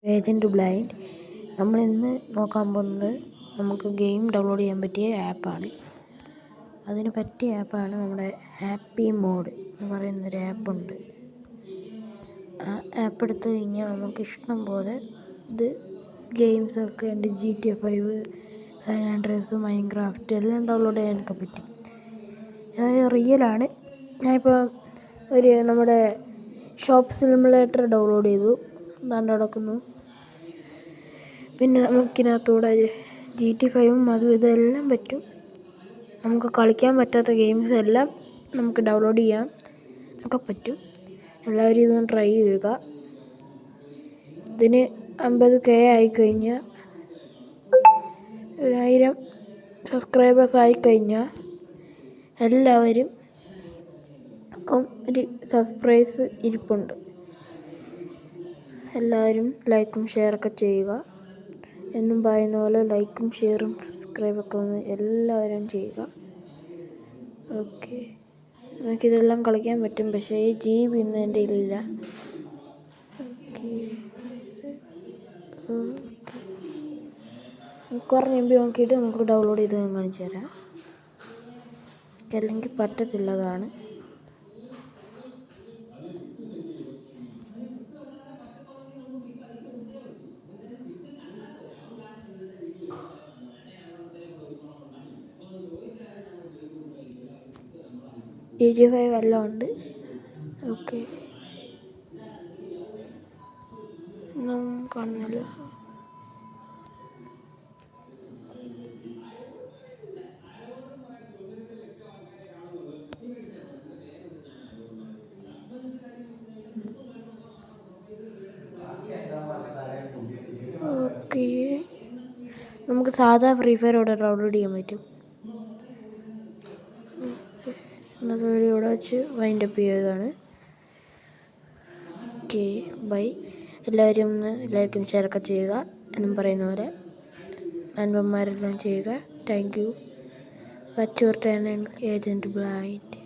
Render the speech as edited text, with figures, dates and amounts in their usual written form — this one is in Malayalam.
Agent blind. നമ്മളിന്ന് നോക്കാൻ പോകുന്നത് നമുക്ക് ഗെയിം ഡൗൺലോഡ് ചെയ്യാൻ പറ്റിയ ആപ്പാണ്. അതിന് പറ്റിയ ആപ്പാണ് നമ്മുടെ ഹാപ്പി മോഡ് എന്ന് പറയുന്നൊരു ആപ്പുണ്ട്. ആ ആപ്പ് എടുത്തു കഴിഞ്ഞാൽ നമുക്ക് ഇഷ്ടം പോലെ ഇത് ഗെയിംസൊക്കെ ഉണ്ട്. GTA 5, സാൻ ആൻഡ്രിയാസ്, മൈൻക്രാഫ്റ്റ് എല്ലാം ഡൗൺലോഡ് ചെയ്യാനൊക്കെ പറ്റും. അത് റിയലാണ്. ഞാനിപ്പോൾ നമ്മുടെ ഷോപ്പ് സിമുലേറ്റർ ഡൗൺലോഡ് ചെയ്തു. എന്താണ്ട് നടക്കുന്നു. പിന്നെ നമുക്കിതിനകത്തൂടെ GTA 5 അതും ഇതെല്ലാം പറ്റും. നമുക്ക് കളിക്കാൻ പറ്റാത്ത ഗെയിംസ് എല്ലാം നമുക്ക് ഡൗൺലോഡ് ചെയ്യാൻ ഒക്കെ പറ്റും. എല്ലാവരും ഇതൊന്ന് ട്രൈ ചെയ്യുക. ഇതിന് 50K ആയിക്കഴിഞ്ഞാൽ 1000 സബ്സ്ക്രൈബേഴ്സ് ആയിക്കഴിഞ്ഞാൽ എല്ലാവരും ഒരു സർപ്രൈസ് ഇരിപ്പുണ്ട്. എല്ലാവരും ലൈക്കും ഷെയറൊക്കെ ചെയ്യുക. എന്നും പറയുന്ന പോലെ ലൈക്കും ഷെയറും സബ്സ്ക്രൈബൊക്കെ ഒന്ന് എല്ലാവരും ചെയ്യുക. ഓക്കെ, നമുക്കിതെല്ലാം കളിക്കാൻ പറ്റും. പക്ഷേ ഈ GB ഒന്നും എൻ്റെ കയ്യിലില്ല. കുറഞ്ഞ MB നോക്കിയിട്ട് നമുക്ക് ഡൗൺലോഡ് ചെയ്ത് ഞാൻ കാണിച്ചു തരാം. അല്ലെങ്കിൽ പറ്റത്തില്ലതാണ്. GTA 5 എല്ലാം ഉണ്ട്. ഓക്കെ, കാണുന്നില്ല. ഓക്കെ, നമുക്ക് സാധാ ഫ്രീ ഫയർ ഇവിടെ ഡൗൺലോഡ് ചെയ്യാൻ പറ്റും. ഇന്നത്തെ വീഡിയോ ഇവിടെ വെച്ച് വൈൻഡപ്പ് ചെയ്യുകയാണ്. Okay, bye. എല്ലാവരും ഒന്ന് ലൈക്കും ഷെയറൊക്കെ ചെയ്യുക. എന്നും പറയുന്ന പോലെ നന്മമാരെല്ലാം ചെയ്യുക. Thank you. Watch your channel agent blind.